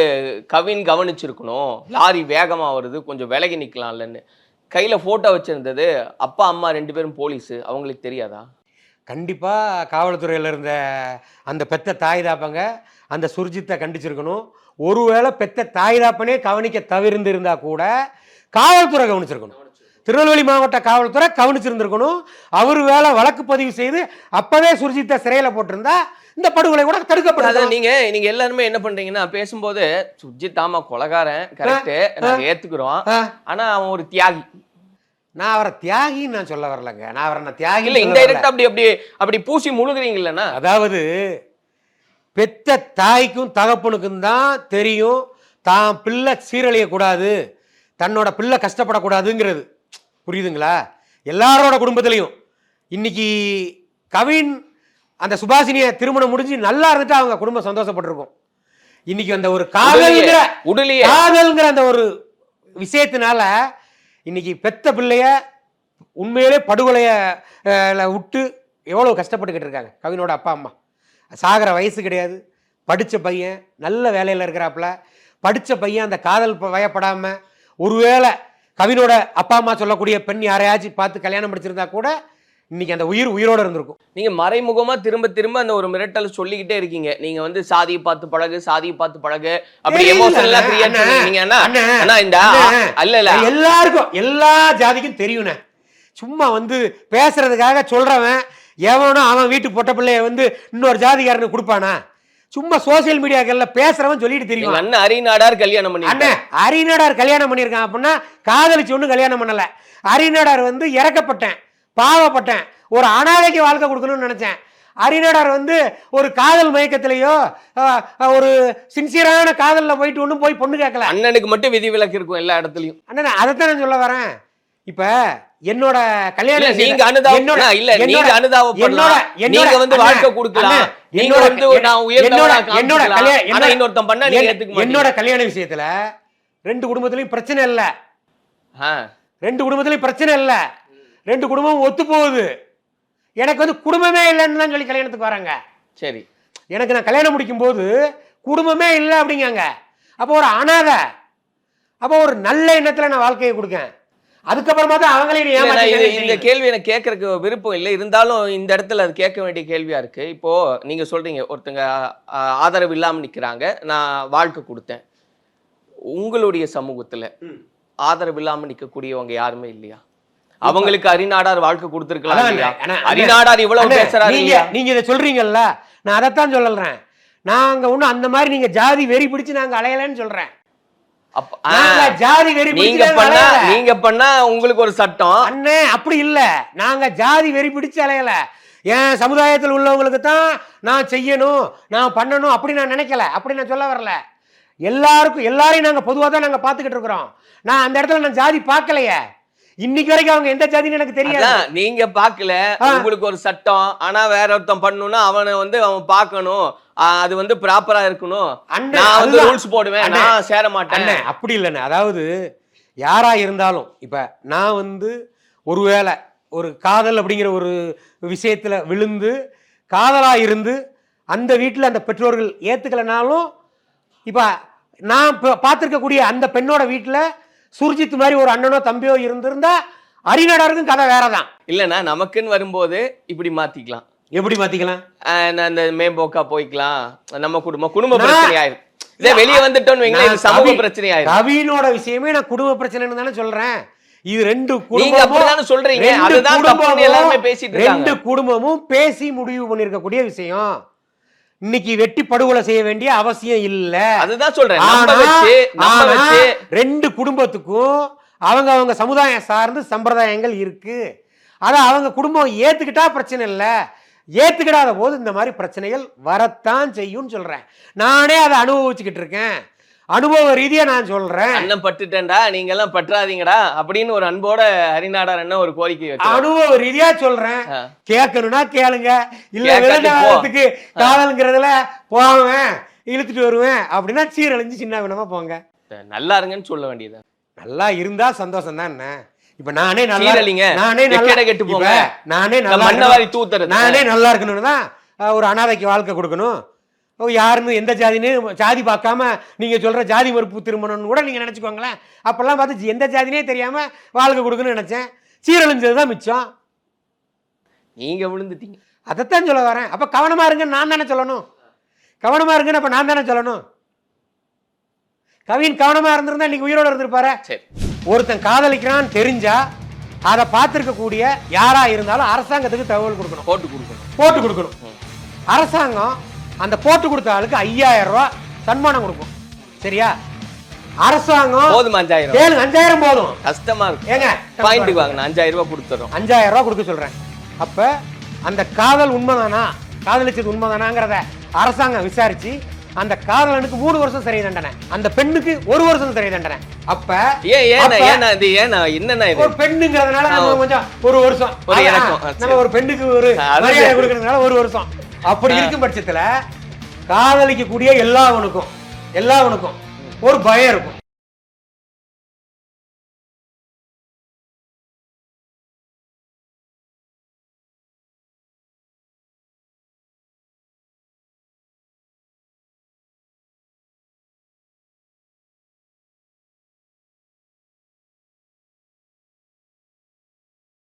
கவின் கவனிச்சிருக்கணும், லாரி வேகமா வருது கொஞ்சம் விலகி நிக்கலாம்லன்னு. கையில போட்டோ வச்சிருந்தது அப்பா அம்மா 2 பேரும் போலீஸ், அவங்களுக்கு தெரியாதா? கண்டிப்பா காவல்துறையில இருந்த அந்த பெத்த தாய் தாப்பங்க அந்த சுர்ஜித்தை கண்டிச்சிருக்கணும். ஒருவேளை பெத்த தாய் தாப்பனே கவனிக்க தவிர்ந்திருந்தா கூட காவல்துறை கவனிச்சிருக்கணும். திருநெல்வேலி மாவட்ட காவல்துறை கவனிச்சிருந்திருக்கணும். அவர் வேலை வழக்கு பதிவு செய்து அப்பவே சுர்ஜித்தை சிறையில போட்டிருந்தா இந்த படுகொலை கூட தடுக்கப்படாது. நீங்க எல்லாருமே என்ன பண்றீங்கன்னா, பேசும்போது சுர்ஜித் ஆமா கொலைகாரன் கரெக்ட் நாங்க ஏத்துக்கிறோம், ஆனா அவன் ஒரு தியாகி. நான் அவரை தியாகின்னு நான் சொல்ல வரலங்க. நான் அவரை தியாகி இல்ல, இன்டைரக்டா அப்படி பூசி முழுகுறீங்களா? அதாவது பெத்த தாய்க்கும் தகப்பனுக்கும் தான் தெரியும் தான் பிள்ளை சீரழிய கூடாது, தன்னோட பிள்ளை கஷ்டப்படக்கூடாதுங்கிறது. புரியுதுங்களா? எல்லாரோட குடும்பத்திலையும் இன்னைக்கு கவின் அந்த சுபாஷினிய திருமணம் முடிஞ்சு நல்லா இருந்துட்டு அவங்க குடும்பம் சந்தோஷப்பட்டிருக்கும். இன்னைக்கு அந்த ஒரு காதல்ங்கிற அந்த ஒரு விஷயத்தினால இன்னைக்கு பெத்த பிள்ளைய உண்மையிலே படுகொலைய விட்டு எவ்வளவு கஷ்டப்பட்டுக்கிட்டு இருக்காங்க. கவினோட அப்பா அம்மா சாகிற வயசு கிடையாது, படித்த பையன் நல்ல வேலையில் இருக்கிறாப்புல, படித்த பையன் அந்த காதல் வயப்படாம ஒருவேளை கவினோட அப்பா அம்மா சொல்லக்கூடிய பெண் யாரையாச்சும் பார்த்து கல்யாணம் முடிச்சிருந்தா கூட இன்னைக்கு அந்த உயிரோட இருந்திருக்கும். நீங்க மறைமுகமா திரும்ப திரும்ப அந்த ஒரு மிரட்டல் சொல்லிக்கிட்டே இருக்கீங்க. நீங்க வந்து சாதியை பார்த்து பழகு, சாதியை பார்த்து பழகு, அப்படி எமோஷனலா கிரியேட் பண்ணீங்க. எல்லாருக்கும் எல்லா ஜாதிக்கும் தெரியும்ண்ணே. சும்மா வந்து பேசுறதுக்காக சொல்றவன் எவனோ அவன் வீட்டு பொட்ட பிள்ளைய வந்து இன்னொரு ஜாதிகாரனுக்கு கொடுப்பானா? சும்மா சோசியல் மீடியாக்கள்ல பேசுறவன் சொல்லிட்டு தெரியும். அண்ணன் அரிநாடார் கல்யாணம் பண்ணி அரிநாடார் கல்யாணம் பண்ணியிருக்கான் அப்படின்னா காதலிச்சு ஒன்றும் கல்யாணம் பண்ணல. அரிநாடார் வந்து இறக்கப்பட்டேன், பாவப்பட்டேன், ஒரு அனாதைக்கு வாழ்க்கை கொடுக்கணும்னு நினைச்சேன். அரிநாடார் வந்து ஒரு காதல் மயக்கத்திலேயோ ஒரு சின்சியரான காதல்ல போயிட்டு ஒன்றும் போய் பொண்ணு கேட்கல. அண்ணனுக்கு மட்டும் விதி விலக்கு இருக்கும் எல்லா இடத்துலயும். அண்ணன் அதைத்தான் நான் சொல்ல வரேன். இப்ப என்னோட கல்யாணம் நீங்க என்னோட கல்யாண விஷயத்துல 2 குடும்பத்திலயும் பிரச்சனை இல்ல, 2 குடும்பத்திலயும் பிரச்சனை இல்ல, 2 குடும்பமும் ஒத்து போகுது. எனக்கு வந்து குடும்பமே இல்லைன்னு தான் சொல்லி கல்யாணத்துக்கு வராங்க. சரி, எனக்கு நான் கல்யாணம் முடிக்கும் போது குடும்பமே இல்லை அப்படிங்காங்க. அப்போ ஒரு அனாதை, அப்போ ஒரு நல்ல எண்ணத்துல நான் வாழ்க்கையை கொடுக்கேன். அதுக்கப்புறமா தான் அவங்களே இந்த கேள்வி எனக்கு கேட்கறதுக்கு விருப்பம் இல்லை, இருந்தாலும் இந்த இடத்துல அது கேட்க வேண்டிய கேள்வியா இருக்கு. இப்போ நீங்க சொல்றீங்க ஒருத்தங்க ஆதரவு இல்லாம நிக்கிறாங்க, நான் வாழ்க்கை கொடுத்தேன். உங்களுடைய சமூகத்துல ஆதரவு இல்லாம நிக்கக்கூடியவங்க யாருமே இல்லையா? அவங்களுக்கு அரிநாடார் வாழ்க்கை கொடுத்திருக்கலாம் இல்லையா? அரிநாடார் இவ்வளவு பேசுறாரு. நீங்க இதை சொல்றீங்கல்ல, நான் அதைத்தான் சொல்றேன். நாங்க ஒண்ணும் அந்த மாதிரி நீங்க ஜாதி வெறி பிடிச்சு நாங்க அலையலன்னு சொல்றேன். நீங்க பண்ணா உங்களுக்கு ஒரு சட்டம் அண்ணே, அப்படி இல்ல. நாங்க ஜாதி வெறி பிடிச்சு அலையல. என் சமுதாயத்தில் உள்ளவங்களுக்கு தான் நான் செய்யணும், நான் பண்ணணும் அப்படி நான் நினைக்கல, அப்படி நான் சொல்ல வரல. எல்லாரையும் நாங்க பொதுவா தான் நாங்க பாத்துக்கிட்டு இருக்கிறோம். நான் அந்த இடத்துல நான் ஜாதி பார்க்கலையே. இன்னைக்கு வரைக்கும் அவங்க எந்த ஜாதின்னு எனக்கு தெரியாது. நீங்க பாக்கல, உங்களுக்கு ஒரு சட்டம். ஆனா வேற ஒருத்தன் பண்ணணும்னா அவனை வந்து அவன் பார்க்கணும், அது வந்து ப்ராப்பரா இருக்கணும். நான் வந்து ரூல்ஸ் போடுவேன், நான் சேர மாட்டேன். அப்படி இல்லைண்ணே. அதாவது யாரா இருந்தாலும் இப்ப நான் வந்து ஒருவேளை ஒரு காதல் அப்படிங்கிற ஒரு விஷயத்துல விழுந்து காதலா இருந்து அந்த வீட்டுல அந்த பெற்றோர்கள் ஏத்துக்கலனாலும், இப்ப நான் பார்த்திருக்கக்கூடிய அந்த பெண்ணோட வீட்டுல சுர்ஜித் மாதிரி ஒரு அண்ணனோ தம்பியோ இருந்திருந்தா அரிநாடாருக்கும் கதை வேறதான். இல்லைன்னா நமக்குன்னு வரும்போது இப்படி மாத்திக்கலாம். எப்படி மாத்திக்கலாம்? அந்த மேம்போக்கா போய்க்கலாம். நம்ம குடும்ப பிரச்சனை ஆயிரும். இதே வெளியே வந்துட்டோம்னு வைங்களேன், இது சமூக பிரச்சனை ஆயிரும். கவினோட விஷயமே நான் குடும்ப பிரச்சனைன்னு தானே சொல்றேன். இது 2 குடும்பமும் சொல்றீங்க, அதுதான் தப்புன்னு எல்லாரும் பேசிட்டு இருக்காங்க. 2 குடும்பமும் பேசி முடிவு பண்ணிருக்கக்கூடிய விஷயம். இன்னைக்கு வெட்டி படுகொலை செய்ய வேண்டிய அவசியம் இல்ல. அதுதான் சொல்றேன். 2 குடும்பத்துக்கும் அவங்க சமுதாயம் சார்ந்து சம்பிரதாயங்கள் இருக்கு. அதை அவங்க குடும்பம் ஏத்துக்கிட்டா பிரச்சனை இல்லை, ஏத்துக்கிடாத போது இந்த மாதிரி பிரச்சனைகள் வரத்தான் செய்யும்னு சொல்றேன். நானே அதை அனுபவிச்சுக்கிட்டு இருக்கேன், அனுபவ ரீதியா நான் சொல்றேன். அண்ணன் பட்டுட்டேன்டா, நீங்க எல்லாம் பற்றாதீங்கடா அப்படின்னு ஒரு அன்போட ஹரிநாடார் அண்ணன் ஒரு கோரிக்கை வச்சாரு. அனுபவ ரீதியா சொல்றேன். கேட்கணும்னா கேளுங்க, இல்ல விளையாட்டுக்கு காதல்ங்கிறதுல போவேன் இழுத்துட்டு வருவேன் அப்படின்னா சீரழிஞ்சு சின்ன வினமா போங்க. நல்லா இருங்கன்னு சொல்ல வேண்டியது. நல்லா இருந்தா சந்தோஷம் தான். என்ன இப்ப நானே நல்லா கெட்டு போங்க, நானே நல்லா இருக்கணும்னு தான் ஒரு அனாதைக்கு வாழ்க்கை கொடுக்கணும். யாருன்னு எந்த ஜாதின்னு ஜாதி பார்க்காம நீங்க சொல்ற ஜாதி மறுப்பு திருமணம்னு கூட நீங்க நினைச்சுக்கோங்களேன். அப்பெல்லாம் பார்த்து எந்த ஜாதினே தெரியாம வாழ்க்கை கொடுக்கணும்னு நினைச்சேன். சீரழிஞ்சதுதான் மிச்சம். நீங்க விழுந்துட்டீங்க. அதைத்தான் சொல்ல வரேன். அப்ப கவனமா இருங்கன்னு நான் தானே சொல்லணும். கவனமா இருங்கன்னு அப்ப நான் தானே சொல்லணும். கவின் கவனமா இருந்திருந்தா இன்னைக்கு உயிரோட இருந்திருப்பாரு. சரி, ஒருத்தன் காதலிக்கிறான்னு தெரிஞ்சா அதை பார்த்திருக்க கூடிய யாரா இருந்தாலும் அரசாங்கத்துக்கு தகவல் கொடுக்கணும், போட்டு கொடுக்கணும். அரசாங்கம் அந்த போட்டு கொடுத்த ஆளுக்கு 5000 ரூபாய் சன்மானம் கொடுக்கும். சரியா? அரசாங்கம் போதும் 5000 5000 போதும். கஷ்டமா இருக்கு. ஏங்க பாயிண்ட் வாங்க, 5000 ரூபாய் கொடுத்துறோம். 5000 ரூபாய் கொடுக்க சொல்றேன். அப்ப அந்த காதல் உண்மைதானா, காதலிச்சது உண்மைதானாங்கிறத அரசாங்கம் விசாரிச்சு அந்த காதலனுக்கு 3 வருஷம் சிறை தண்டனை, அந்த பெண்ணுக்கு 1 வருஷம் சிறை தண்டனை. அப்ப என்னன்னா ஒரு பெண்ணுங்கிறதுனால நம்ம கொஞ்சம் 1 வருஷம் நம்ம ஒரு பெண்ணுக்கு ஒரு மரியாதை கொடுக்கறதுனால 1 வருஷம். அப்படி இருக்கும் பட்சத்துல காதலிக்க கூடிய எல்லாவனுக்கும் ஒரு பயம் இருக்கும்.